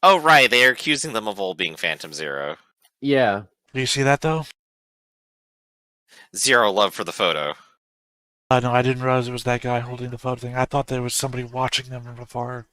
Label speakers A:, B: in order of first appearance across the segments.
A: Oh, right, they are accusing them of all being Phantom Zero.
B: Yeah.
C: Do you see that, though?
A: Zero love for the photo.
C: No, I didn't realize it was that guy holding the photo thing. I thought there was somebody watching them from afar.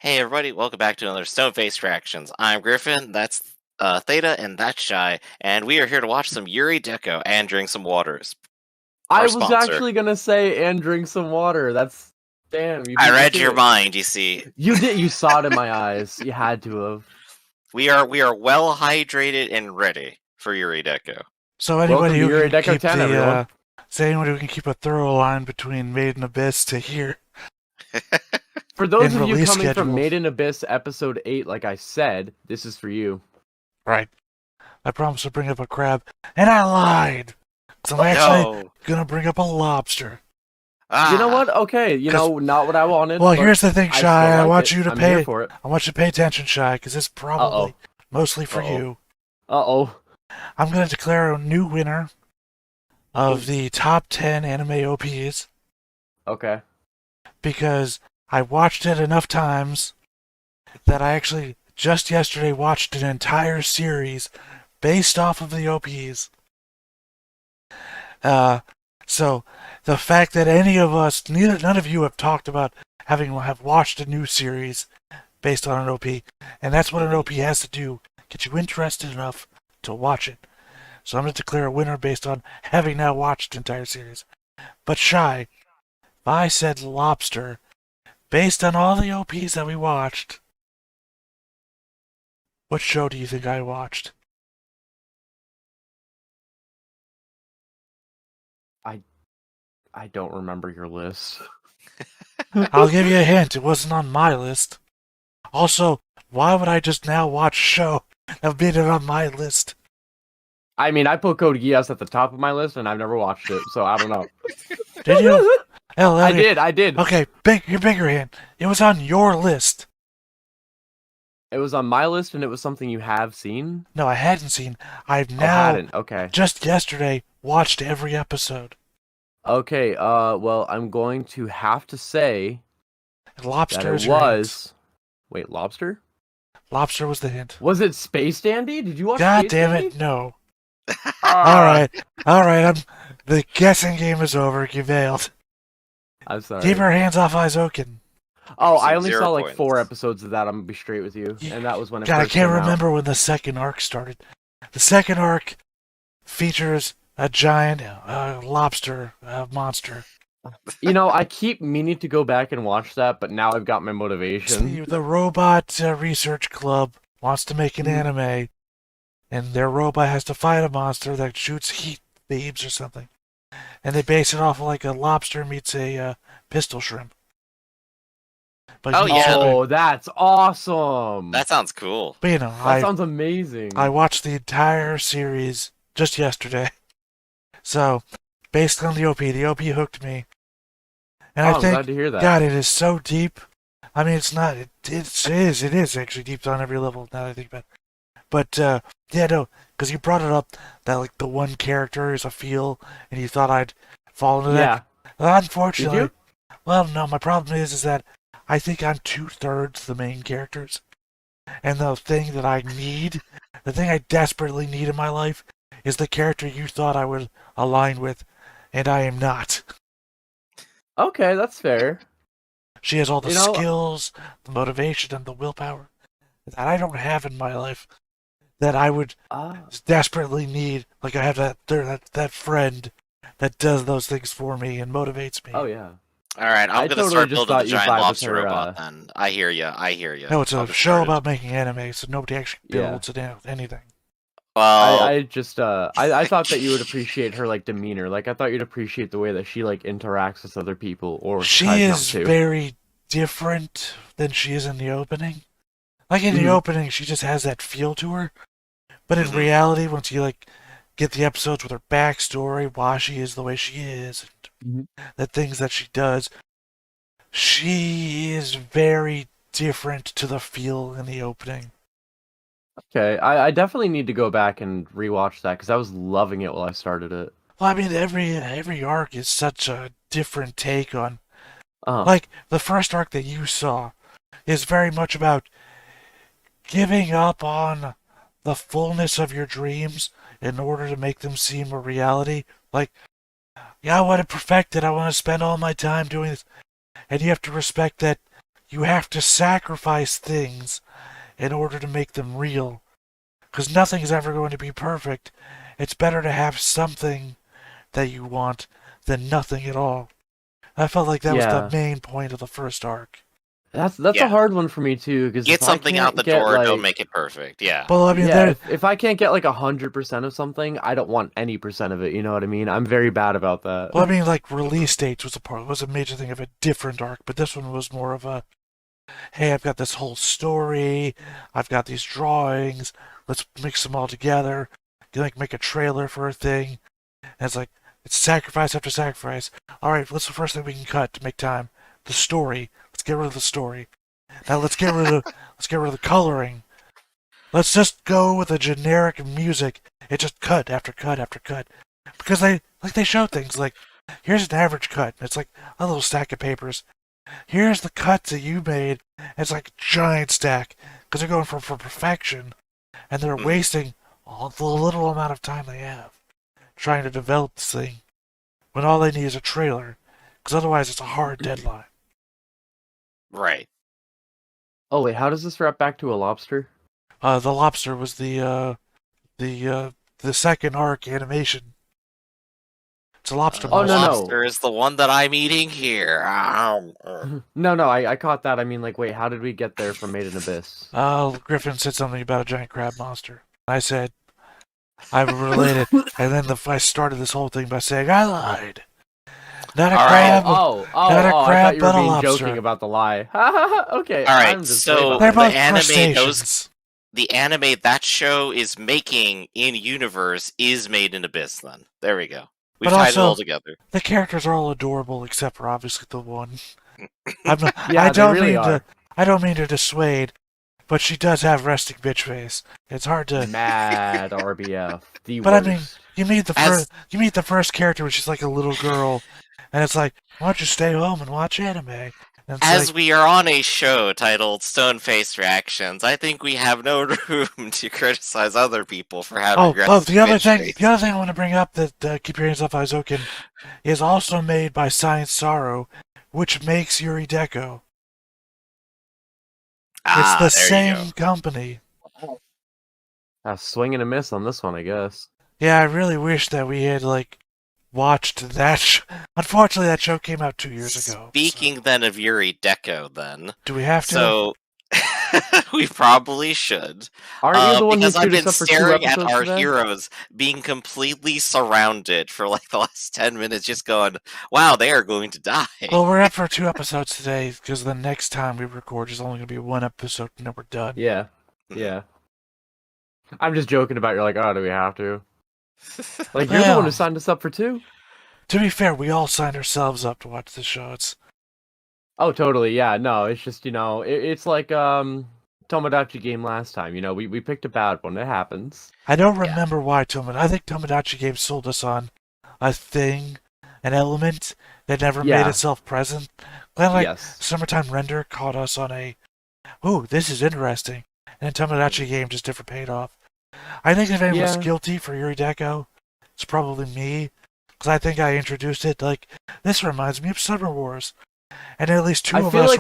A: Hey everybody, welcome back to another Stone-Faced Reactions. I'm Griffin, that's Theta, and that's Chey, and we are here to watch some Yurei Deco and drink some waters.
B: I
A: Our
B: was
A: sponsor.
B: actually gonna say and drink some water. That's damn.
A: I read your mind, you see.
B: You did. You saw it in my eyes. You had to have.
A: We are well hydrated and ready for Yurei Deco.
C: So anybody who
B: Yurei
C: can
B: Deco
C: keep
B: 10,
C: the
B: everyone.
C: anybody who can keep a thorough line between Made in Abyss to here.
B: For those of you
C: release
B: coming from
C: schedules.
B: Made in Abyss episode 8, like I said, this is for you.
C: Right. I promised to bring up a crab, and I lied. So I'm actually gonna bring up a lobster.
A: Ah.
B: You know what? Okay, not what I wanted.
C: Well, here's the thing, Chey. I want you to pay.
B: For it.
C: I want you to pay attention, Chey, because it's probably mostly for you.
B: I'm
C: gonna declare a new winner of the top 10 anime OPs.
B: Okay.
C: Because I watched it enough times that I actually just yesterday watched an entire series based off of the OPs. So the fact that any of us, none of you have talked about have watched a new series based on an OP, and that's what an OP has to do, get you interested enough to watch it. So I'm going to declare a winner based on having now watched the entire series. But Chey, if I said lobster, based on all the OPs that we watched, what show do you think I watched?
B: I don't remember your list.
C: I'll give you a hint. It wasn't on my list. Also, why would I just now watch a show that made it on my list?
B: I mean, I put Code Geass at the top of my list, and I've never watched it, so I don't know.
C: Did you? Hell,
B: I did.
C: Okay, your bigger hint. It was on your list.
B: It was on my list, and it was something you have seen?
C: No, I hadn't seen. I've now,
B: okay.
C: just yesterday, watched every episode.
B: Okay, well, I'm going to have to say
C: Lobster
B: that it was... Wait, Lobster?
C: Lobster was the hint.
B: Was it Space Dandy? Did you watch
C: God
B: Space
C: damn
B: Dandy?
C: it, no. Alright, the guessing game is over. You failed.
B: I'm sorry.
C: Keep your hands off Aizoken.
B: Oh, I only saw like
A: points.
B: 4 episodes of that, I'm gonna be straight with you. And that was when it
C: God, I
B: first
C: can't
B: came
C: remember when the second arc started. The second arc features a giant lobster monster.
B: You know, I keep meaning to go back and watch that, but now I've got my motivation.
C: The robot research club wants to make an anime, and their robot has to fight a monster that shoots heat beams or something. And they base it off of like a lobster meets a pistol shrimp. But
B: Oh, that's awesome!
A: That sounds cool.
C: But
B: that sounds amazing.
C: I watched the entire series just yesterday. So, based on the OP hooked me. And I think,
B: I'm glad to hear that.
C: God, it is so deep. I mean, it's not, it is actually deep on every level now that I think about it. But, yeah, no, because you brought it up that, like, the one character is a feel, and you thought I'd fall into that. Well, unfortunately.
B: Did you?
C: Well, no, my problem is that I think I'm 2/3 the main characters. And the thing that I need, the thing I desperately need in my life, is the character you thought I would align with, and I am not.
B: Okay, that's fair.
C: She has all the skills, the motivation, and the willpower that I don't have in my life that I would desperately need. Like I have that friend that does those things for me and motivates me.
B: Oh, yeah.
A: Alright, I'm gonna
B: totally
A: start building the giant lobster
B: her,
A: robot then. I hear ya.
C: No, it's a show about making anime, so nobody actually builds anything.
A: Well,
B: I just I thought that you would appreciate her like demeanor. Like I thought you'd appreciate the way that she like interacts with other people. Or
C: she is very different than she is in the opening. Like in the opening, she just has that feel to her. But in reality, once you like get the episodes with her backstory, why she is the way she is, and the things that she does, she is very different to the feel in the opening.
B: Okay, I definitely need to go back and rewatch that because I was loving it while I started it.
C: Well, I mean, every arc is such a different take on.
B: Uh-huh.
C: Like the first arc that you saw is very much about giving up on the fullness of your dreams in order to make them seem a reality. Like, yeah, I want to perfect it. I want to spend all my time doing this. And you have to respect that you have to sacrifice things in order to make them real. Because nothing is ever going to be perfect. It's better to have something that you want than nothing at all. I felt like that was the
B: Yeah,
C: main point of the first arc.
B: that's a
A: Yeah.
B: hard one for me too because
A: Get
B: if I
A: something out
B: can't
A: the
B: get
A: door, don't
B: like
A: make it perfect. Yeah.
C: Well, I mean,
B: yeah,
C: there.
B: if I can't get like 100% of something, I don't want any percent of it. You know what I mean? I'm very bad about that.
C: Well, I mean, like release dates was a major thing of a different arc, but this one was more of a, hey, I've got this whole story, I've got these drawings, let's mix them all together, like make a trailer for a thing, and it's like it's sacrifice after sacrifice. All right, what's the first thing we can cut to make time? The story. Let's get rid of the story. Now let's get rid of the coloring. Let's just go with a generic music. It just cut after cut after cut. Because they show things like, here's an average cut. It's like a little stack of papers. Here's the cut that you made. It's like a giant stack. Because they're going for perfection. And they're
A: Mhm.
C: wasting all the little amount of time they have trying to develop this thing. When all they need is a trailer. Because otherwise it's a hard deadline.
A: Right.
B: Oh wait, how does this wrap back to a lobster?
C: The lobster was the second arc animation. It's a lobster
B: Oh, no,
C: monster.
B: no.
A: Lobster is the one that I'm eating here.
B: No, I caught that. I mean, like, wait, how did we get there from Made in Abyss?
C: Griffin said something about a giant crab monster. I said, I related, and then I started this whole thing by saying, I lied. Not a
A: All
C: crab,
A: right.
C: not a
B: I
C: crab,
B: thought you were
C: but a
B: being
C: lobster.
B: joking about the lie. Okay,
A: All right,
B: I'm just
A: so
B: way
C: They're
B: behind.
C: both
A: the anime,
C: crustaceans.
A: the anime that show is making in universe is Made in Abyss. Then there we go. We've
C: But
A: tied it all
C: also,
A: together.
C: the characters are all adorable except for obviously the one. I'm not,
B: Yeah,
C: I
B: they
C: don't
B: really
C: mean
B: are.
C: I don't mean to dissuade, but she does have resting bitch face. It's hard to.
B: Mad RBF, the
C: But I
B: worst.
C: mean, you meet the first character when she's like a little girl, and it's like, why don't you stay home and watch anime? And it's
A: As
C: like,
A: we are on a show titled Stone Faced Reactions, I think we have no room to criticize other people for having aggressive
C: the other
A: bitch
C: thing,
A: face.
C: the other thing I want to bring up that keep your hands off Aizokin is also made by Science SARU, which makes Yurei Deco. It's the
A: There you go.
C: same company.
B: A swing and a miss on this one, I guess.
C: Yeah, I really wish that we had like watched that. Unfortunately, that show came out 2 years ago.
A: Speaking then of Yuri Deco, then.
C: Do we have to?
A: So, we probably should.
B: Aren't you the one who
A: Because I've
B: queued
A: been
B: us up for 2
A: staring at
B: episodes
A: our
B: today?
A: heroes being completely surrounded for like the last 10 minutes, just going, wow, they are going to die.
C: Well, we're up for 2 episodes today because the next time we record is only going to be 1 episode and then we're done.
B: Yeah, yeah. I'm just joking about you're like, oh, do we have to? Like, you're the one who signed us up for 2.
C: To be fair, we all signed ourselves up to watch the show.
B: Oh, totally, yeah, no, it's just, it's like, Tomodachi game last time, we picked a bad one, it happens.
C: I don't remember why I think Tomodachi Game sold us on a thing, an element that never made itself present. Kind of like
B: Yes.
C: Summertime Render caught us on a, ooh, this is interesting. And then Tomodachi Game just never paid off. I think if anyone's guilty for Yurei Deco, it's probably me. Because I think I introduced it like, this reminds me of Summer Wars. And at least two of us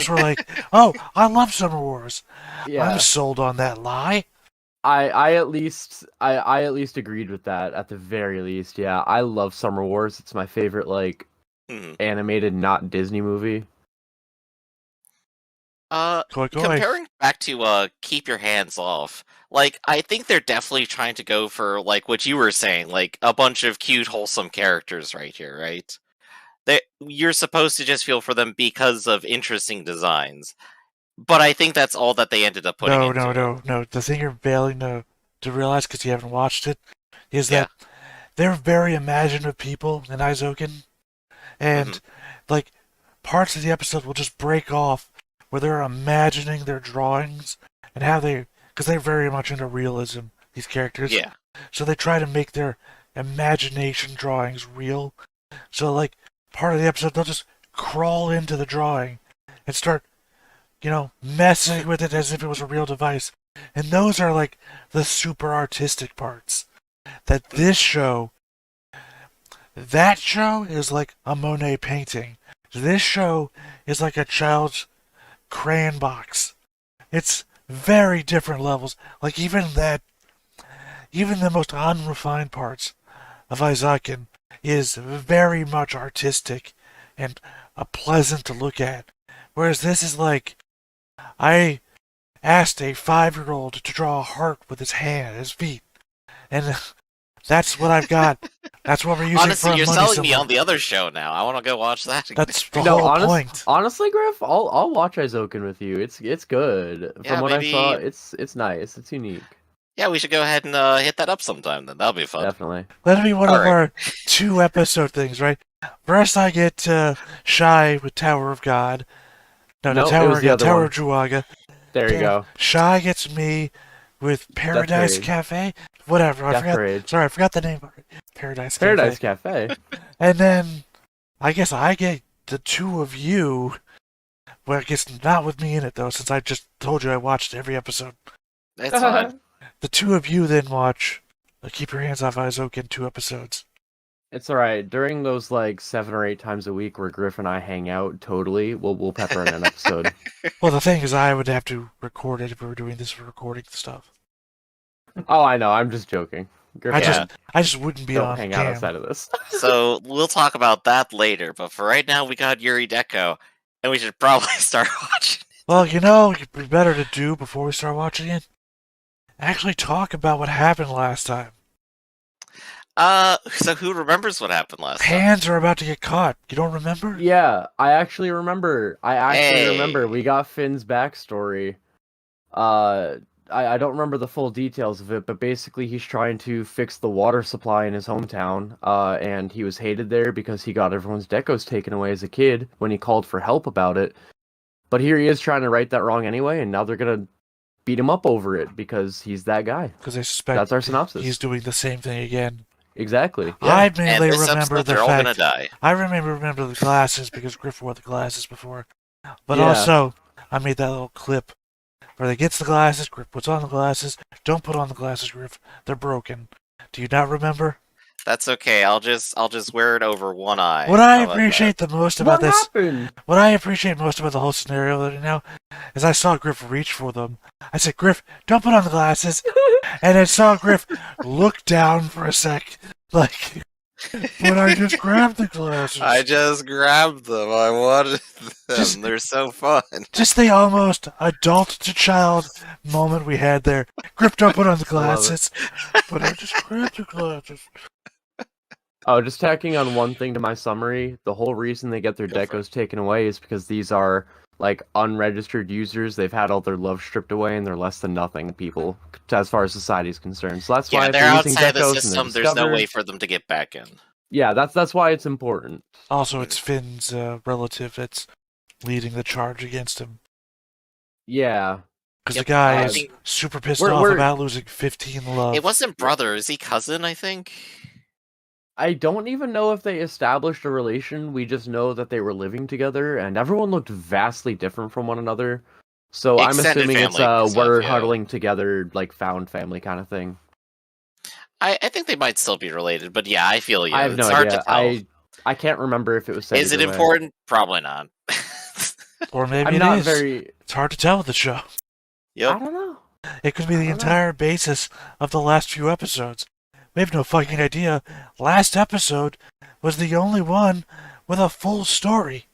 C: were like, oh, I love Summer Wars.
B: Yeah.
C: I'm sold on that lie.
B: I at least agreed with that at the very least. Yeah, I love Summer Wars. It's my favorite animated not Disney movie.
A: Comparing back to Keep Your Hands Off, like I think they're definitely trying to go for like what you were saying, like a bunch of cute, wholesome characters right here, right? You're supposed to just feel for them because of interesting designs. But I think that's all that they ended up putting into it.
C: No. The thing you're failing to realize because you haven't watched it is that they're very imaginative people in Aizokin. And, like, parts of the episode will just break off where they're imagining their drawings and how they because they're very much into realism, these characters.
A: Yeah.
C: So they try to make their imagination drawings real. So, like, part of the episode, they'll just crawl into the drawing and start, messing with it as if it was a real device. And those are, like, the super artistic parts. That show is like a Monet painting. This show is like a child's crayon box. It's very different levels. Like, even the most unrefined parts of Isaacan is very much artistic and pleasant to look at. Whereas this is like, I asked a 5-year-old to draw a heart with his feet. And that's what I've got. That's what we're using
A: Honestly,
C: for
A: you're
C: money
A: selling me
C: somewhere.
A: on the other show now. I want to go watch that again.
C: That's the whole point.
B: Honestly, Griff, I'll watch Izoken with you. It's good.
A: Yeah,
B: From what
A: maybe...
B: I saw, it's nice. It's unique.
A: Yeah, we should go ahead and hit that up sometime then. That'll be fun.
B: Definitely.
C: That'll be one of our 2-episode things, right? First I get Shy with Tower of God. No, Tower of Druaga.
B: There you go.
C: Shy gets me with Paradise Cafe. Whatever, I forgot the name of it. Paradise
B: Cafe.
C: And then I guess I get the 2 of you. Well, I guess not with me in it, though, since I just told you I watched every episode.
A: That's fine.
C: The 2 of you then watch Keep Your Hands Off Izoken 2 episodes.
B: It's alright. During those, 7 or 8 times a week where Griff and I hang out, totally, we'll pepper in an episode.
C: Well, the thing is, I would have to record it if we were doing this for recording stuff.
B: Oh, I know. I'm just joking. Griff,
C: I just wouldn't be on
B: hang out outside of this.
A: So we'll talk about that later, but for right now, we got Yurei Deco, and we should probably start watching it.
C: Well, it'd be better to do before we start watching it. Actually talk about what happened last time.
A: So who remembers what happened last time?
C: Hands are about to get caught. You don't remember?
B: Yeah, I actually remember. Remember. We got Finn's backstory. I don't remember the full details of it, but basically he's trying to fix the water supply in his hometown, and he was hated there because he got everyone's decos taken away as a kid when he called for help about it. But here he is trying to right that wrong anyway, and now they're gonna beat him up over it because he's that guy.
C: Because they suspect
B: that's our synopsis.
C: He's doing the same thing again.
B: Exactly.
C: Yeah. I mainly remember the
A: fact all gonna die.
C: I remember the glasses because Griff wore the glasses before. But also, I made that little clip where they gets the glasses, Griff puts on the glasses. Don't put on the glasses, Griff. They're broken. Do you not remember?
A: That's okay. I'll just wear it over one eye.
C: What I appreciate the most about this,
B: happened?
C: What I appreciate most about the whole scenario right now, is I saw Griff reach for them. I said, "Griff, don't put on the glasses," and I saw Griff look down for a sec, like. But I just grabbed the glasses.
A: I just grabbed them. I wanted them. They're so fun.
C: Just the almost adult to child moment we had there. Griff, don't put on the glasses. But I just grabbed the glasses.
B: Oh, just tacking on one thing to my summary, the whole reason they get their decos taken away is because these are, unregistered users. They've had all their love stripped away, and they're less than nothing people, as far as society is concerned. So that's why
A: they're outside the system. There's no way for them to get back in.
B: Yeah, that's why it's important.
C: Also, it's Finn's relative that's leading the charge against him.
B: Yeah.
C: Because the guy is super pissed off about losing 15 love.
A: It wasn't brother. Is he cousin, I think?
B: I don't even know if they established a relation. We just know that they were living together, and everyone looked vastly different from one another. So I'm assuming it's we're huddling together, found family kind of thing.
A: I think they might still be related, but yeah, I feel you.
B: I have no idea. I can't remember if it was said.
A: Is it important? Probably not.
C: Or maybe it is. It's hard to tell with the show.
A: Yep.
B: I don't know.
C: It could be the entire basis of the last few episodes. We have no fucking idea. Last episode was the only one with a full story.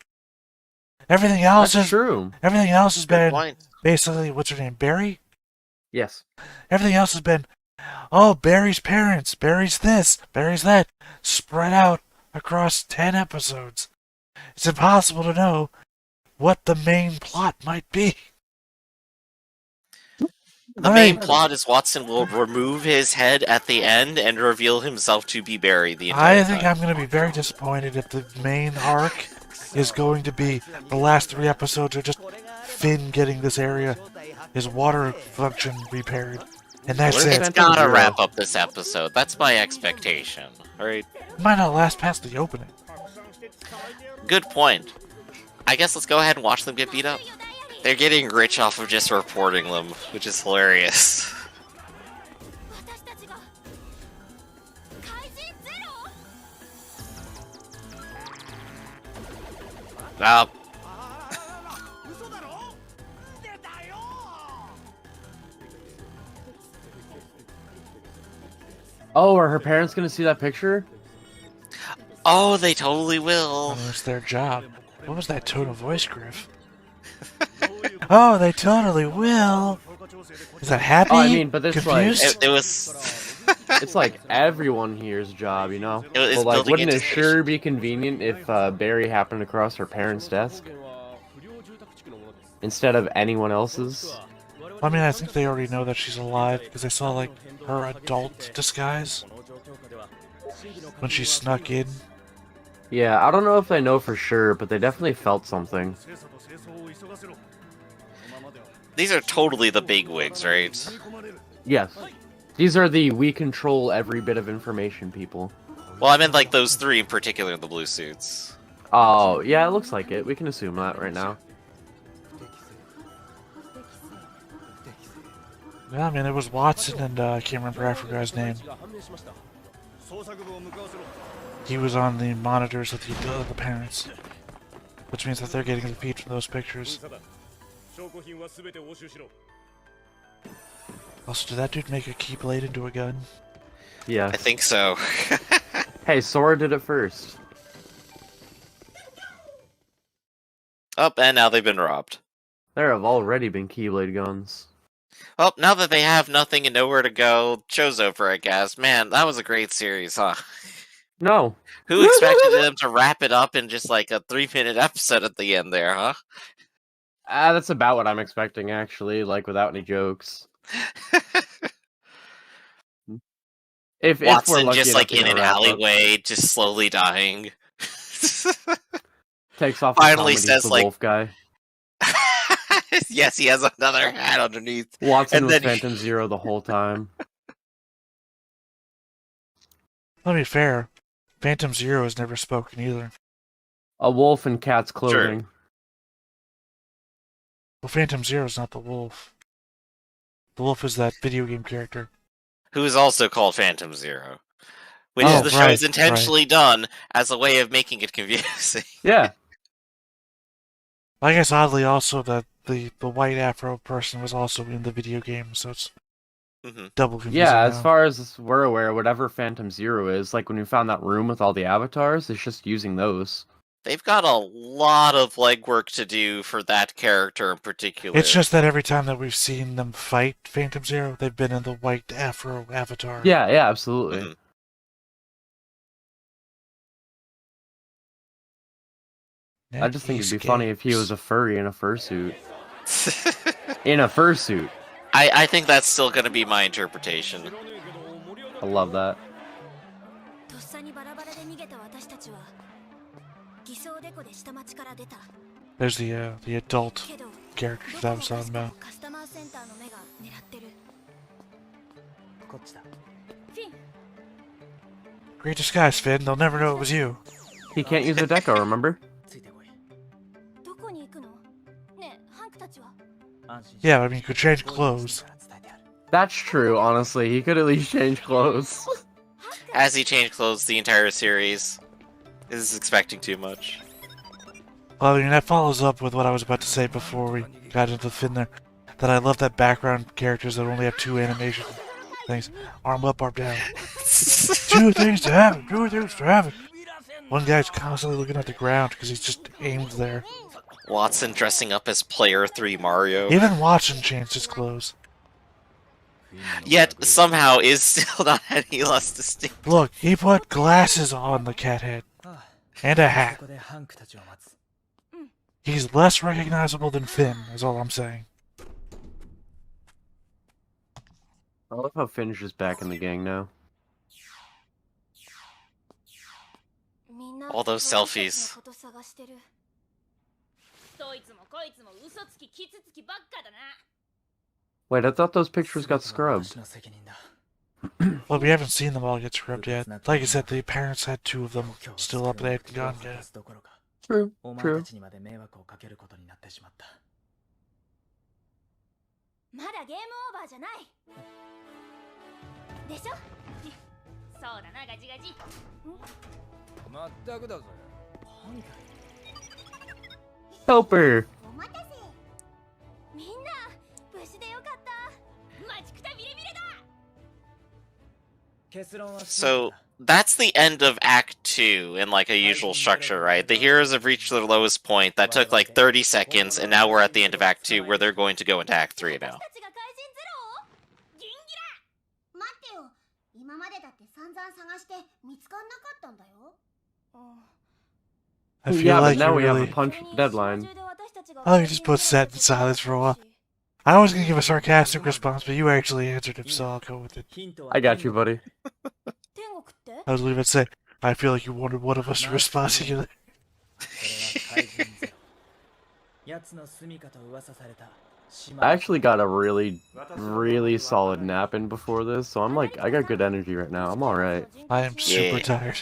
C: Everything else
B: That's true.
C: Everything else has been
A: point.
C: Basically, what's her name, Barry?
B: Yes.
C: Everything else has been, Barry's parents, Barry's this, Barry's that, spread out across 10 episodes. It's impossible to know what the main plot might be.
A: The main plot is Watson will remove his head at the end and reveal himself to be Barry the entire time.
C: I think I'm going to be very disappointed if the main arc is going to be the last 3 episodes are just Finn getting this area his water function repaired, and that's
B: Where's
C: it.
A: It's
B: Phantom
A: gotta
B: Zero?
A: wrap up this episode. That's my expectation. Alright.
C: It might not last past the opening.
A: Good point. I guess let's go ahead and watch them get beat up. They're getting rich off of just reporting them, which is hilarious. Up.
B: Oh, are her parents gonna see that picture?
A: Oh, they totally will.
C: I mean, it's their job. What was that tone of voice, Griff? Oh, they totally will. Is that happy?
B: Oh, I mean, but it's like
C: confused?
A: It was.
B: it's like everyone here's job, you know.
A: It's
B: But like,
A: building
B: wouldn't it
A: anticipation.
B: sure be convenient if Barry happened across her parents' desk instead of anyone else's?
C: I mean, I think they already know that she's alive because they saw like her adult disguise when she snuck in.
B: Yeah, I don't know if they know for sure, but they definitely felt something.
A: These are totally the bigwigs, right?
B: Yes. These are the we control every bit of information people.
A: Well, I meant like those three in particular in the blue suits.
B: Oh, yeah, it looks like it. We can assume that right now.
C: Yeah, I mean, it was Watson and I can't remember half the guy's name. He was on the monitors of the parents, which means that they're getting the feed from those pictures. Also, did that dude make a keyblade into a gun?
B: Yeah.
A: I think so.
B: Hey, Sora did it first.
A: Oh, and now they've been robbed.
B: There have already been Keyblade guns.
A: Well, now that they have nothing and nowhere to go, show's over, I guess. Man, that was a great series, huh?
B: No.
A: Who expected them to wrap it up in just like a 3-minute episode at the end there, huh?
B: That's about what I'm expecting, actually, like, without any jokes. If we're
A: Watson
B: lucky
A: just
B: enough
A: like
B: to
A: in
B: get a
A: an
B: wrap-up.
A: alleyway, just slowly dying.
B: Takes off
A: Finally
B: the
A: says,
B: the
A: like-
B: wolf guy.
A: Yes, he has another hat underneath.
B: Watson
A: and
B: was
A: then-
B: Phantom Zero the whole time.
C: Let me be fair, Phantom Zero has never spoken either.
B: A wolf in cat's clothing.
C: Well, Phantom Zero's not the wolf. The wolf is that video game character.
A: Who is also called Phantom Zero. Which
C: Oh,
A: is the show
C: right,
A: is intentionally done as a way of making it confusing.
B: Yeah.
C: I guess oddly also that the white afro person was also in the video game, so it's
A: Mhm.
C: double confusing.
B: Yeah, as
C: now.
B: far as we're aware, whatever Phantom Zero is, like when we found that room with all the avatars, it's just using those.
A: They've got a lot of legwork to do for that character in particular.
C: It's just that every time that we've seen them fight Phantom Zero, they've been in the white afro avatar.
B: Yeah, absolutely.
A: Mhm.
B: I just think it'd be funny if he was a furry in a fursuit. In a fursuit.
A: I think that's still going to be my interpretation.
B: I love that.
C: There's the adult character that I was talking about. Great disguise, Finn. They'll never know it was you.
B: He can't use a deco, remember?
C: Yeah, I mean, you could change clothes.
B: That's true, honestly. He could at least change clothes.
A: Has he changed clothes the entire series? Is expecting too much.
C: Well, I mean, that follows up with what I was about to say before we got into Finn there. That I love that background characters that only have two animation things. Arm up, arm down. Two things to have it, two things to have it. One guy's constantly looking at the ground because he's just aimed there.
A: Watson dressing up as Player 3 Mario.
C: Even Watson changed his clothes.
A: Yet, somehow, is still not any less distinct.
C: Look, he put glasses on the cat head. And a hat. He's less recognizable than Finn, is all I'm saying.
B: I love how Finn's just back in the gang now.
A: All those selfies.
B: Wait, I thought those pictures got scrubbed.
C: Well, we haven't seen them all get scrubbed yet. Like I said, the parents had 2 of them still up. They haven't gone yet.
B: True, true.
D: まだゲームオーバーじゃない。でしょ？そうだな、ガジガジ。まったくだぜ。
B: Helper.
D: お待たせ。みんな、無事でよかった。待ちくたビレビレだ。
A: So that's the end of Act 2 in like a usual structure, right? The heroes have reached their lowest point. That took like 30 seconds, and now we're at the end of Act 2 where they're going to go into Act 3 now.
C: I feel
B: Yeah,
C: like
B: but now we
C: really...
B: have a punch deadline.
C: Oh, you just put set in silence for a while. I was gonna give a sarcastic response, but you actually answered it, so I'll go with it.
B: I got you, buddy.
C: I was leaving to say, I feel like you wanted one of us to respond to you.
B: I actually got a really, really solid nap in before this, so I'm like, I got good energy right now. I'm alright.
C: I am super tired.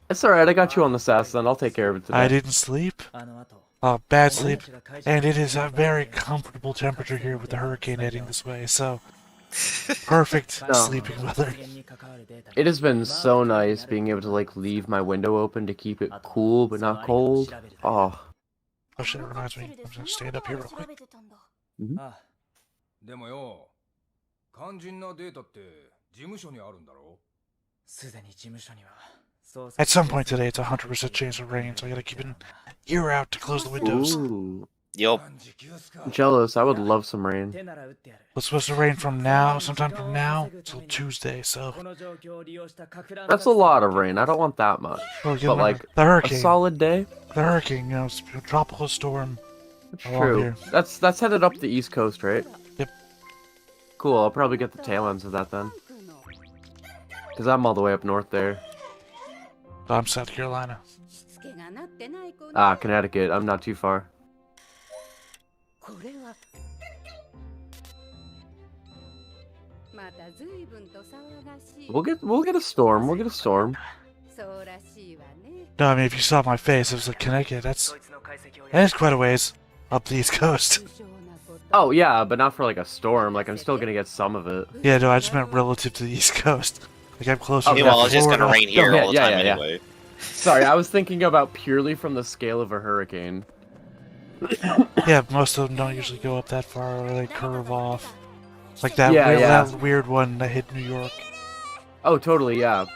B: It's alright, I got you on the sass then. I'll take care of it today.
C: I didn't sleep. Bad sleep. And it is a very comfortable temperature here with the hurricane heading this way, so... Perfect sleeping weather.
B: It has been so nice being able to like leave my window open to keep it cool but not cold. Oh.
C: Oh shit, it reminds me. I'm gonna stand up here real quick. At some point today, it's 100% chance of rain, so I gotta keep an ear out to close the windows.
B: Ooh.
A: Yup.
B: Jealous, I would love some rain.
C: It's supposed to rain from now, sometime from now, till Tuesday, so...
B: That's a lot of rain, I don't want that much.
C: Well,
B: But like,
C: the hurricane.
B: a solid day?
C: The hurricane, you know, it's a tropical storm.
B: That's
C: along
B: true.
C: here.
B: That's headed up the East Coast, right?
C: Yep.
B: Cool, I'll probably get the tail ends of that then. Because I'm all the way up north there.
C: I'm South Carolina.
B: Ah, Connecticut, I'm not too far. We'll get a storm. We'll get a storm.
C: No, I mean, if you saw my face, it was like Connecticut. That is quite a ways up the East Coast.
B: Oh yeah, but not for like a storm. Like I'm still gonna get some of it.
C: Yeah, no, I just meant relative to the East Coast. Like I'm closer.
A: Okay, well, it's just gonna rain here all the time anyway.
B: Sorry, I was thinking about purely from the scale of a hurricane.
C: Yeah, most of them don't usually go up that far, or they curve off. Like that, that weird one that hit New York.
B: Oh, totally, yeah.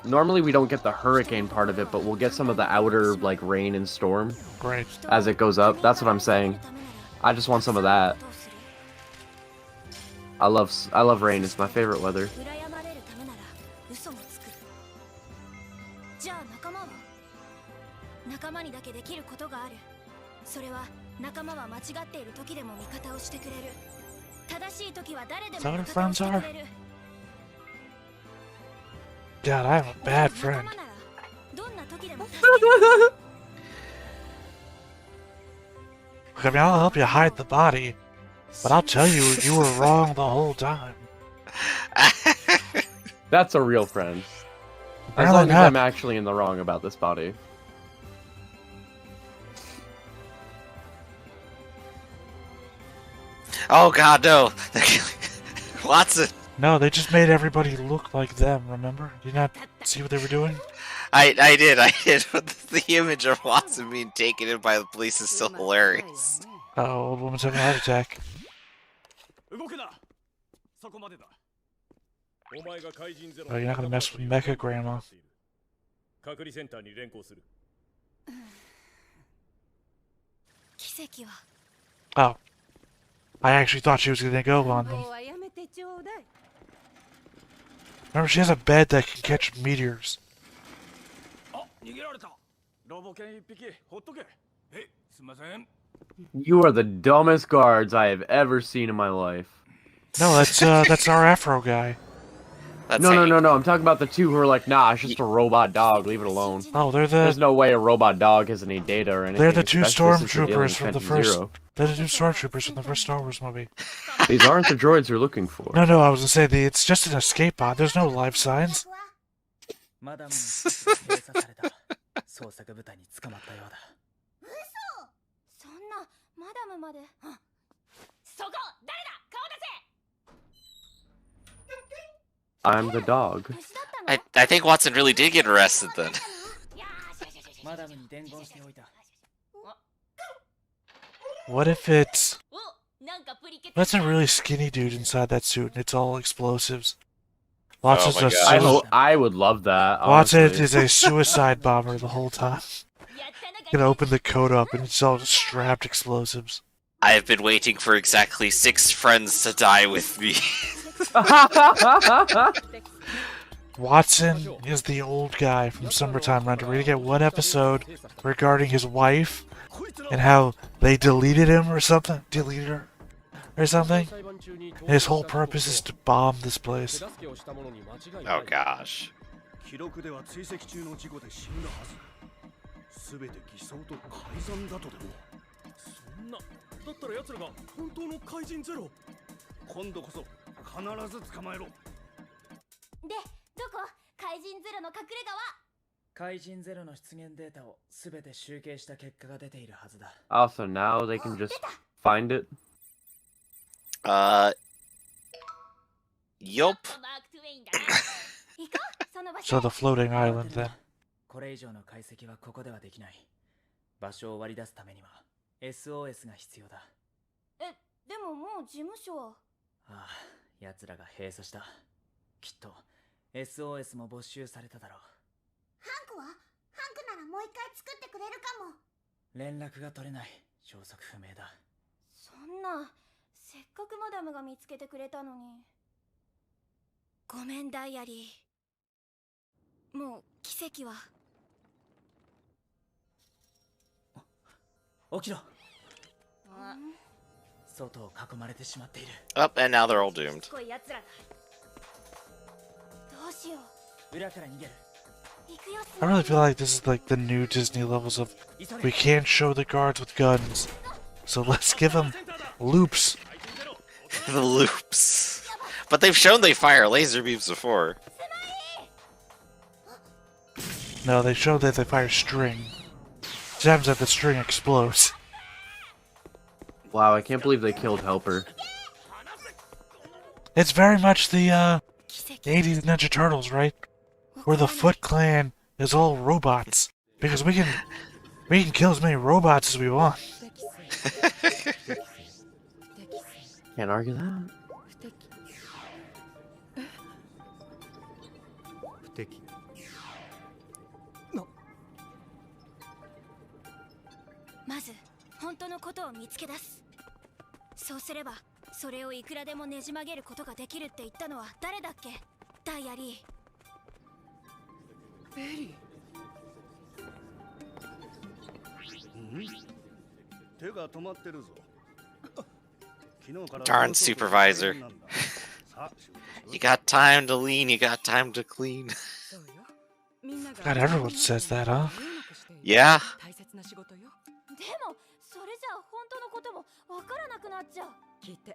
B: Normally we don't get the hurricane part of it, but we'll get some of the outer, like, rain and storm.
C: Right.
B: As it goes up. That's what I'm saying. I just want some of that. I love rain. It's my favorite weather.
C: Is that what our friends are? God, I have a bad friend. I mean, I'll help you hide the body, but I'll tell you, you were wrong the whole time.
B: That's a real friend. As
C: Apparently
B: long as
C: not.
B: I'm actually in the wrong about this body.
A: Oh god, no! Watson!
C: No, they just made everybody look like them, remember? Did you not see what they were doing?
A: I did. But the image of Watson being taken in by the police is still hilarious.
C: Oh, old woman's having a heart attack. Oh, you're not gonna mess with Mecha Grandma. Oh. I actually thought she was gonna go on them. Remember, she has a bed that can catch meteors.
B: You are the dumbest guards I have ever seen in my life.
C: No, that's our Afro guy.
A: That's
B: No. I'm talking about the two who are like, nah, it's just a robot dog. Leave it alone.
C: Oh,
B: There's no way a robot dog has any data or anything.
C: They're the two
B: especially since we're dealing
C: stormtroopers from the
B: Pension
C: first.
B: Zero.
C: They're the new stormtroopers from the first Star Wars movie.
B: These aren't the droids you're looking for.
C: No, I was gonna say it's just an escape pod. There's no life signs.
E: マダムの閉鎖された捜索部隊に捕まったようだ。
D: そんなマダムまで。そこ誰だ、顔出せ。
B: I'm the dog.
A: I think Watson really did get arrested then.
E: マダムに伝言しておいた。
C: What if it's... That's a really skinny dude inside that suit and it's all explosives. Watson's
A: my God.
B: I would love that.
C: Watson
B: Honestly.
C: is a suicide bomber the whole time. Gonna open the code up and it's all strapped explosives.
A: I have been waiting for exactly 6 friends to die with me.
C: Watson is the old guy from Summertime Render. We're gonna get one episode regarding his wife and how they deleted him or something. Deleted her or something. And his whole purpose is to bomb this place.
A: Oh gosh.
F: 記録では追跡中の事故で死んだはず。全て偽装と改ざんだとでも。そんな。だったら奴らが本当の怪人ゼロ。今度こそ必ず捕まえろ。
D: で、どこ？怪人ゼロの隠れ家は？
E: 怪人ゼロの出現データをすべて集計した結果が出ているはずだ。
B: Also, now they can just find it.
A: Yup.
C: So the floating island then.
E: これ以上の解析はここではできない。場所を割り出すためには SOS が必要だ。
D: でももう事務所は。
E: ああ、奴らが閉鎖した。きっと SOS も没収されただろう。
D: ハンクは？ハンクならもう一回作ってくれるかも。
E: 連絡が取れない。消息不明だ。
D: そんな、せっかくマダムが見つけてくれたのに。ごめんダイアリー。もう奇跡は。
E: 起きろ。外を囲まれてしまっている。
A: Up and now they're all doomed.
D: どうしよう。
E: 裏から逃げる。
C: I really feel like this is like the new Disney levels of we can't show the guards with guns, so let's give them loops.
A: The loops. But they've shown they fire laser beams before.
C: No, they show that they fire string. Sometimes that the string explodes.
B: Wow, I can't believe they killed Helper.
C: It's very much the 80s Ninja Turtles, right? Where the Foot Clan is all robots. Because we can kill as many robots as we want.
B: Can't argue that.
F: No.
D: まず本当のことを見つけ出す。そうすればそれをいくらでもねじ曲げることができるって言ったのは誰だっけ？ダイアリー。
F: ベリー。手が止まってるぞ。
A: Darn supervisor. You got time to lean, you got time to clean.
C: God, everyone says that, huh?
A: Yeah.
D: でもそれじゃあ本当のこともわからなくなっちゃう。
G: 聞いて。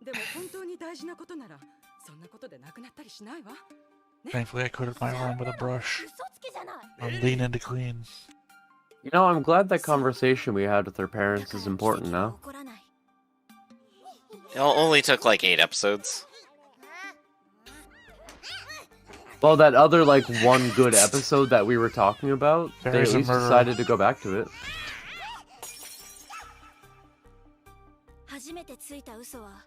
G: でも本当に大事なことならそんなことでなくなったりしないわ。
C: Thankfully, I coated my arm with a brush.
D: 嘘つきじゃない。
C: I'm leaning to clean.
B: You know, I'm glad that conversation we had with their parents is important now.
A: It only took like 8 episodes.
B: Well, that other, like, one good episode that we were talking about, they
C: There's
B: at
C: a
B: least
C: murder.
B: decided to go back to it.
D: 初めてついた嘘は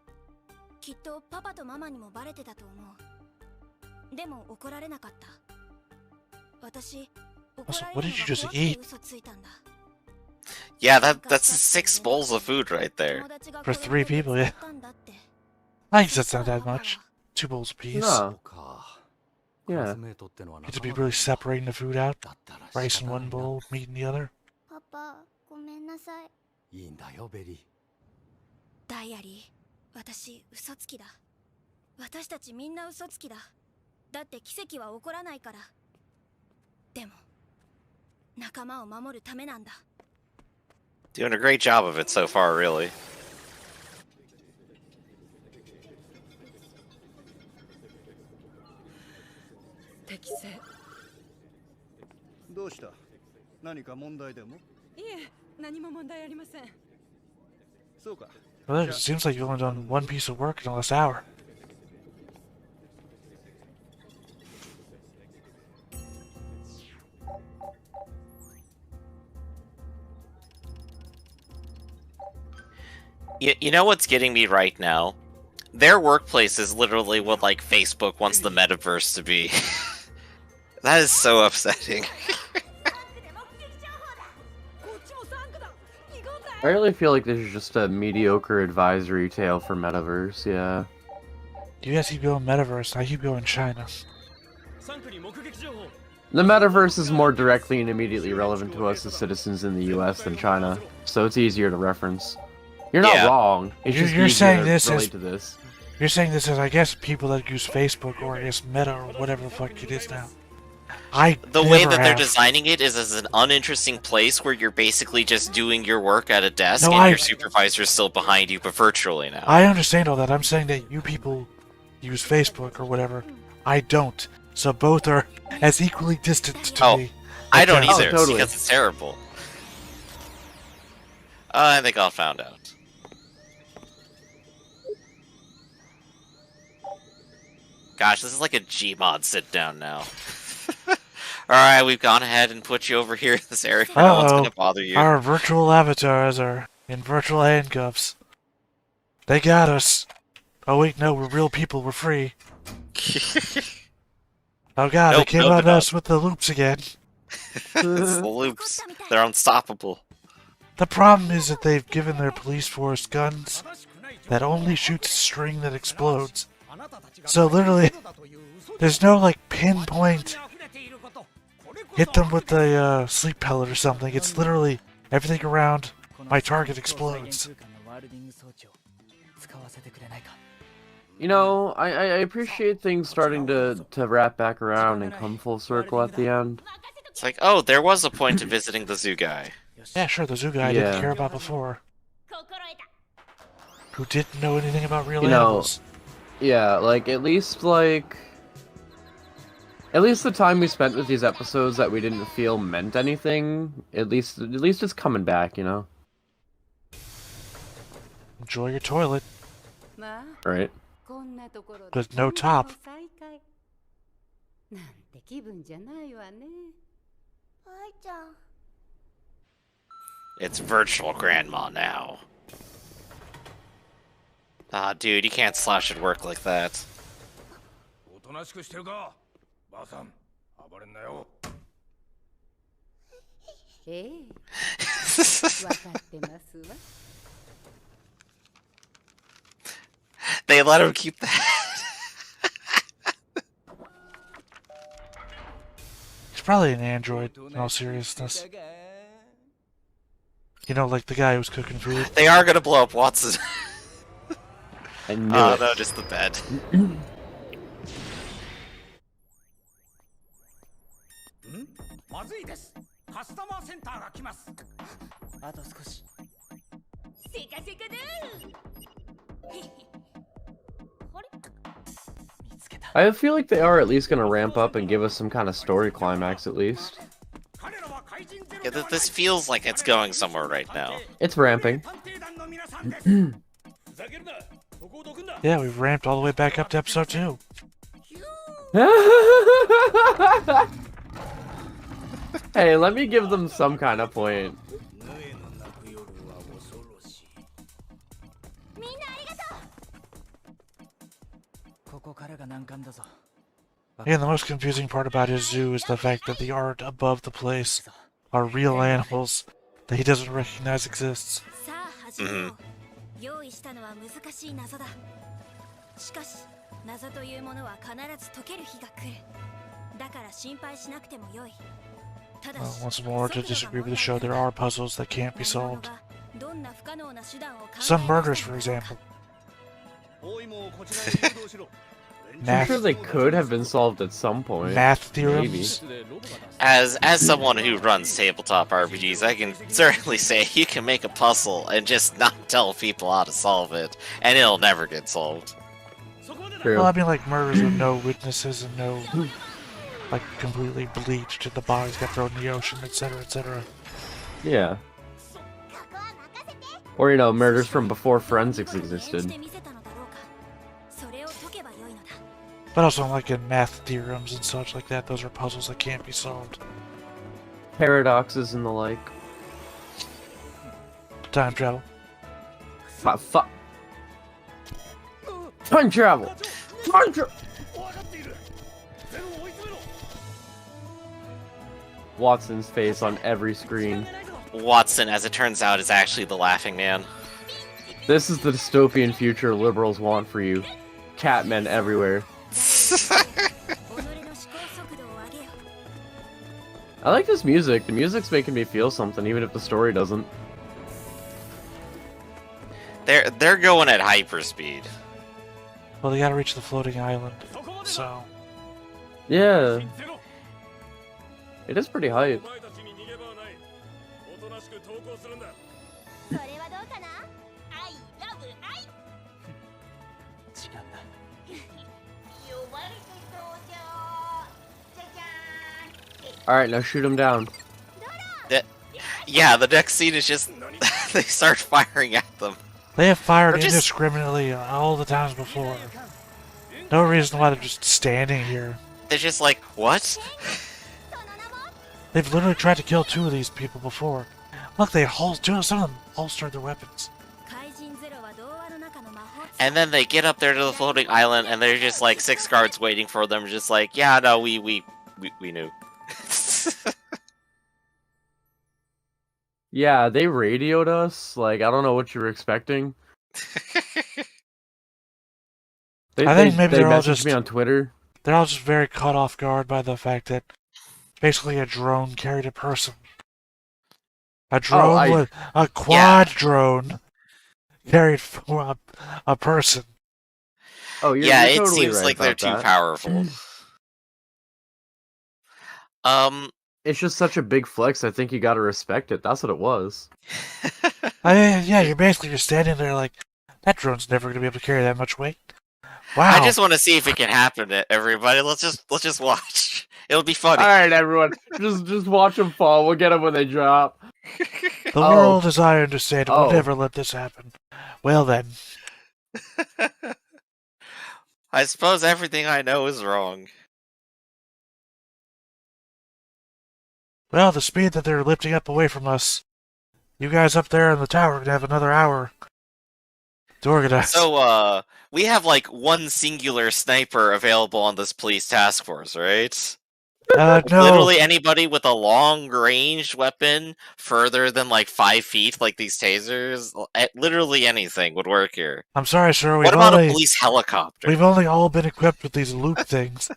D: きっとパパとママにもバレてたと思う。でも怒られなかった。私、怒られるのが怖くて嘘ついたんだ。
A: Yeah, that's 6 bowls of food right there.
C: For 3 people, yeah. I guess that's not that much. 2 bowls apiece.
B: No. Yeah.
C: Get to be really separating the food out. Rice in one bowl, meat in the other.
D: パパ、ごめんなさい。
F: いいんだよ、ベリー。
D: ダイアリー、私嘘つきだ。私たちみんな嘘つきだ。だって奇跡は起こらないから。でも仲間を守るためなんだ。
A: Doing a great job of it so far, really.
G: 適正。
F: どうした？何か問題でも？
G: いえ、何も問題ありません。
F: そうか。
C: Well, it seems like you've only done one piece of work in the last hour.
A: You know what's getting me right now? Their workplace is literally what, like, Facebook wants the metaverse to be. That is so upsetting.
B: I really feel like this is just a mediocre advisory tale for Metaverse, yeah.
C: You guys keep going Metaverse, I keep going China.
B: The Metaverse is more directly and immediately relevant to us as citizens in the US than China, so it's easier to reference. You're not wrong. It's just
C: you're
B: easier
C: saying this
B: to relate
C: is,
B: to this.
C: You're saying this is, I guess, people that use Facebook or I guess Meta or whatever the fuck it is now.
A: The way that they're designing it is as an uninteresting place where you're basically just doing your work at a desk and your supervisor's still behind you, but virtually now.
C: I understand all that. I'm saying that you people use Facebook or whatever. I don't. So both are as equally distant to me.
A: I don't either,
B: totally.
A: because it's terrible. I think I'll find out. Gosh, this is like a Gmod sit-down now. Alright, we've gone ahead and put you over here in this area. No one's gonna bother you.
C: Our virtual avatars are in virtual handcuffs. They got us. Oh wait, no, we're real people, we're free. Oh god, they came on us with the loops again.
A: It's the loops. They're unstoppable.
C: The problem is that they've given their police force guns that only shoots string that explodes. So literally, there's no like pinpoint hit them with a sleep pellet or something. It's literally everything around my target explodes.
B: You know, I appreciate things starting to wrap back around and come full circle at the end.
A: It's like, oh, there was a point to visiting the zoo guy.
C: Yeah, sure, the zoo guy I didn't care about before. Who didn't know anything about real animals.
B: Yeah, like, at least the time we spent with these episodes that we didn't feel meant anything, at least it's coming back, you know?
C: Enjoy your toilet.
B: Right.
C: With no top.
A: It's virtual grandma now. Ah, dude, you can't slash at work like that. They let him keep that.
C: He's probably an android, in all seriousness. You know, like the guy who's cooking food.
A: They are gonna blow up Watson.
B: I knew
A: oh
B: it.
A: no, just the bed.
B: I feel like they are at least gonna ramp up and give us some kind of story climax at least.
A: Yeah, this feels like it's going somewhere right now.
B: It's ramping.
C: Yeah, we've ramped all the way back up to episode 2.
B: Hey, let me give them some kind of point.
C: Yeah, the most confusing part about his zoo is the fact that the art above the place are real animals that he doesn't recognize exists.
A: Mm-hmm.
D: しかし謎というものは必ず解ける日が来る。だから心配しなくてもよい。
C: Once more, to disagree with the show, there are puzzles that can't be solved. Some murders, for example.
B: I'm sure they could have been solved at some point.
C: Math theorems.
B: Maybe.
A: As someone who runs tabletop RPGs, I can certainly say you can make a puzzle and just not tell people how to solve it, and it'll never get solved.
B: True.
C: Well, I mean, like murders with no witnesses and no, like, completely bleached and the bodies got thrown in the ocean, etc., etc.
B: Yeah. Or, you know, murders from before forensics existed.
C: But also, like in math theorems and such like that, those are puzzles that can't be solved.
B: Paradoxes and the like.
C: Time travel.
B: Time travel! Time travel! Watson's face on every screen.
A: Watson, as it turns out, is actually the laughing man.
B: This is the dystopian future liberals want for you. Catmen everywhere. I like this music. The music's making me feel something, even if the story doesn't.
A: They're going at hyperspeed.
C: Well, they gotta reach the floating island, so...
B: Yeah. It is pretty hype. Alright, now shoot him down.
A: Yeah, the next scene is just... they start firing at them.
C: They have fired
A: Or just-
C: indiscriminately all the times before. No reason why they're just standing here.
A: They're just like, what?
C: They've literally tried to kill 2 of these people before. Look, some of them holstered their weapons.
A: And then they get up there to the floating island, and they're just like 6 guards waiting for them, just like, yeah, no, we knew.
B: Yeah, they radioed us. Like, I don't know what you were expecting.
C: I think maybe they're all
B: messaged
C: just-
B: me on Twitter.
C: They're all just very caught off guard by the fact that basically a drone carried a person. A drone a quad drone carried a person.
B: Oh, you're
A: Yeah,
B: you're
A: it
B: totally
A: seems
B: right
A: like they're
B: about
A: too
B: that.
A: powerful.
B: It's just such a big flex. I think you gotta respect it. That's what it was.
C: I mean, yeah, you're basically just standing there like, that drone's never going to be able to carry that much weight. Wow.
A: I just want to see if it can happen to everybody. Let's just watch. It'll be funny.
B: All right, everyone, just watch them fall. We'll get them when they drop.
C: The world, as I understand it, will
B: Oh.
C: never let this happen. Well then.
A: I suppose everything I know is wrong.
C: Well, the speed that they're lifting up away from us, you guys up there in the tower are going to have another hour to organize.
A: So, we have like one singular sniper available on this police task force, right?
C: No.
A: Literally anybody with a long-range weapon further than like 5 feet, like these tasers, literally anything would work here.
C: I'm sorry, sir.
A: What about a police helicopter?
C: We've only all been equipped with these loop things.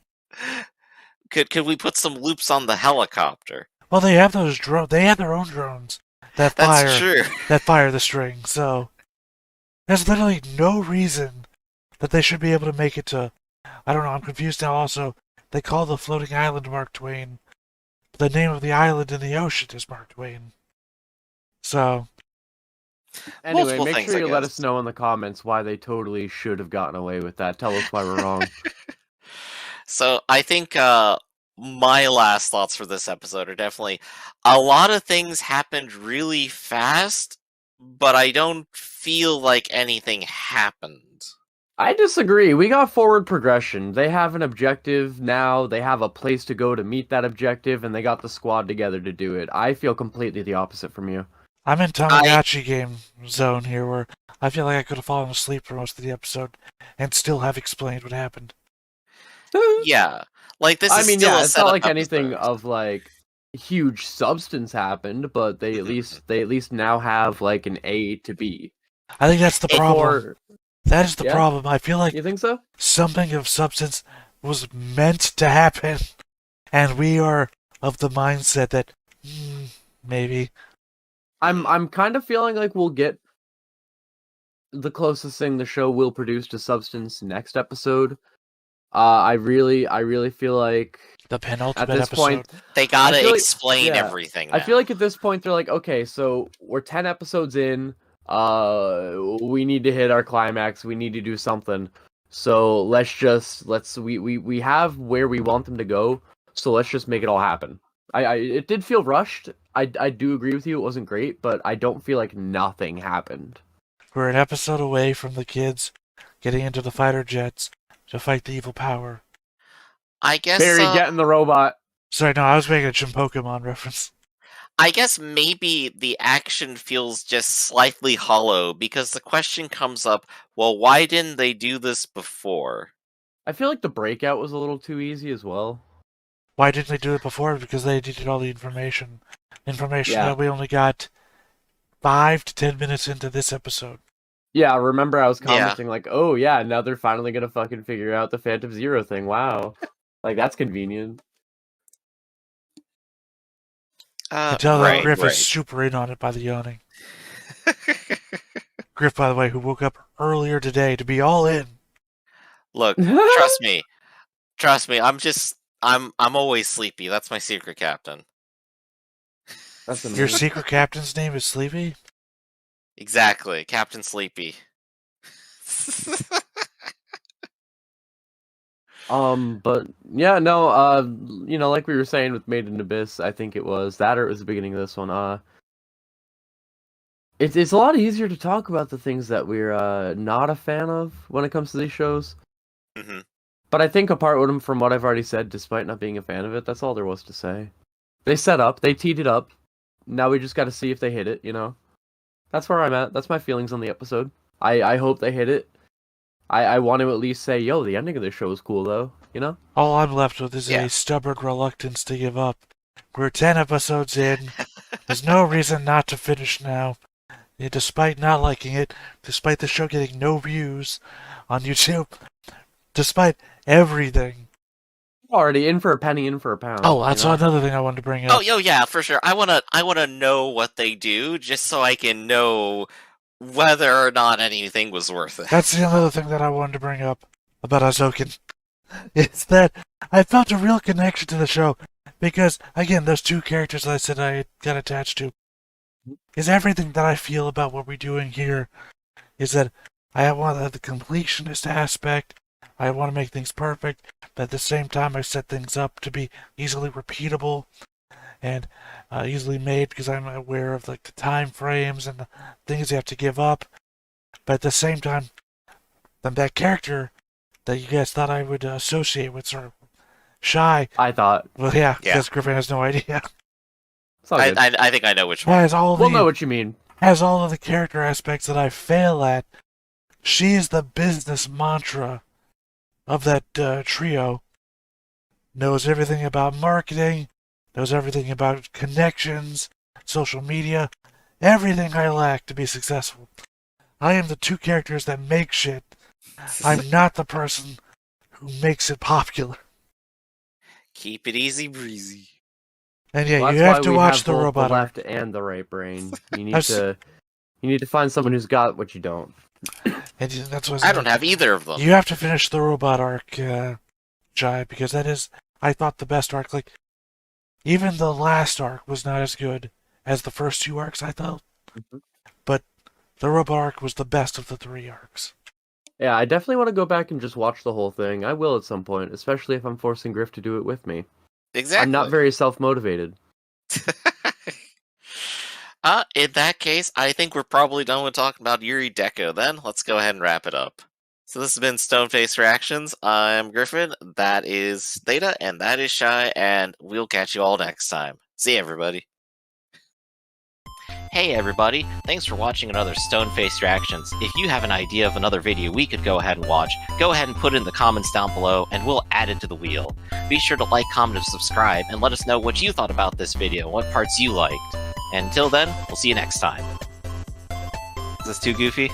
A: Could we put some loops on the helicopter?
C: Well, they have those drones. They have their own drones that
A: That's true.
C: fire the string. So there's literally no reason that they should be able to make it to. I don't know. I'm confused now. Also, they call the floating island Mark Twain. The name of the island in the ocean is Mark Twain. So
B: Anyway,
A: Multiple
B: make
A: things,
B: sure
A: I
B: you let
A: guess.
B: us know in the comments why they totally should have gotten away with that. Tell us why we're wrong.
A: So I think my last thoughts for this episode are definitely a lot of things happened really fast, but I don't feel like anything happened.
B: I disagree. We got forward progression. They have an objective now. They have a place to go to meet that objective, and they got the squad together to do it. I feel completely the opposite from you.
C: I'm in Tamagotchi game zone here, where I feel like I could have fallen asleep for most of the episode and still have explained what happened.
A: Yeah, like this.
B: I
A: is
B: mean,
A: still
B: yeah,
A: a
B: it's not
A: setup
B: like anything
A: episode.
B: of like huge substance happened, but they at least now have like an A to B.
C: I think that's the problem.
B: Or,
C: That is the
B: Yeah?
C: problem. I feel like
B: you think so?
C: something of substance was meant to happen, and we are of the mindset that maybe.
B: I'm kind of feeling like we'll get the closest thing the show will produce to substance next episode. I really feel like
C: The penultimate
B: at this
C: episode.
B: point
A: They gotta
B: feel like-
A: explain
B: yeah.
A: everything
B: I
A: now.
B: feel like at this point they're like, okay, so we're 10 episodes in. We need to hit our climax. We need to do something. So we have where we want them to go. So let's just make it all happen. It did feel rushed. I do agree with you. It wasn't great, but I don't feel like nothing happened.
C: We're an episode away from the kids getting into the fighter jets to fight the evil power.
A: I guess
B: Barry, get in the robot.
C: Sorry, no, I was making a Jim Pokemon reference.
A: I guess maybe the action feels just slightly hollow because the question comes up, well, why didn't they do this before?
B: I feel like the breakout was a little too easy as well.
C: Why didn't they do it before? Because they needed all the information.
B: Yeah.
C: That we only got 5 to 10 minutes into this episode.
B: Yeah, I remember I was
A: Yeah.
B: commenting like, oh yeah, now they're finally gonna fucking figure out the Phantom Zero thing. Wow. Like, that's convenient.
C: You can tell that
A: right,
C: Griff
A: right.
C: is super in on it by the yawning. Griff, by the way, who woke up earlier today to be all in.
A: Look, trust me. Trust me, I'm always sleepy. That's my secret captain.
B: That's
C: Your
B: amazing.
C: secret captain's name is Sleepy?
A: Exactly, Captain Sleepy.
B: But yeah, no, like we were saying with Made in Abyss, I think it was that, or it was the beginning of this one. It's a lot easier to talk about the things that we're not a fan of when it comes to these shows.
A: Mhm.
B: But I think apart with them from what I've already said, despite not being a fan of it, that's all there was to say. They set up, they teed it up. Now we just got to see if they hit it. That's where I'm at. That's my feelings on the episode. I hope they hit it. I want to at least say, yo, the ending of this show is cool, though.
C: All I'm left with is
A: Yeah.
C: a stubborn reluctance to give up. We're 10 episodes in. There's no reason not to finish now. Yeah, despite not liking it, despite the show getting no views on YouTube, despite everything.
B: Already in for a penny, in for a pound.
C: Oh, that's another thing I wanted to bring up.
A: Oh, yeah, for sure. I wanna know what they do just so I can know whether or not anything was worth it.
C: That's the other thing that I wanted to bring up about Azokin. It's that I felt a real connection to the show because, again, those two characters that I said I got attached to is everything that I feel about what we're doing here. Is that I want the completionist aspect. I want to make things perfect, but at the same time, I set things up to be easily repeatable and easily made because I'm aware of the time frames and the things you have to give up. But at the same time, that character that you guys thought I would associate with sort of shy.
B: I thought.
C: Well, yeah,
A: Yeah.
C: because Griffin has no idea.
B: It's all good.
A: I think I know which one.
C: Has all
B: We'll
C: the
B: know what you mean.
C: has all of the character aspects that I fail at. She is the business mantra of that trio. Knows everything about marketing, knows everything about connections, social media, everything I lack to be successful. I am the two characters that make shit. I'm not the person who makes it popular.
A: Keep it easy breezy.
C: And yeah,
B: Well,
C: you
B: that's
C: have
B: why
C: to
B: we
C: watch
B: have
C: the
B: both
C: robot
B: the
C: arc.
B: left and the right brain. You
C: I've
B: need to find someone who's got what you don't.
C: And that's what
A: I don't have either of them.
C: You have to finish the robot arc, Jai, because that is, I thought, the best arc. Like, even the last arc was not as good as the first two arcs, I thought.
B: Mhm.
C: But the robot arc was the best of the three arcs.
B: Yeah, I definitely want to go back and just watch the whole thing. I will at some point, especially if I'm forcing Griff to do it with me.
A: Exactly.
B: I'm not very self-motivated.
A: In that case, I think we're probably done with talking about Yurei Deco then. Let's go ahead and wrap it up. So this has been Stoneface Reactions. I'm Griffin, that is Theta, and that is Shy, and we'll catch you all next time. See you, everybody. Hey everybody, thanks for watching another Stoneface Reactions. If you have an idea of another video we could go ahead and watch, go ahead and put it in the comments down below and we'll add it to the wheel. Be sure to like, comment, and subscribe, and let us know what you thought about this video, what parts you liked. And until then, we'll see you next time. Is this too goofy?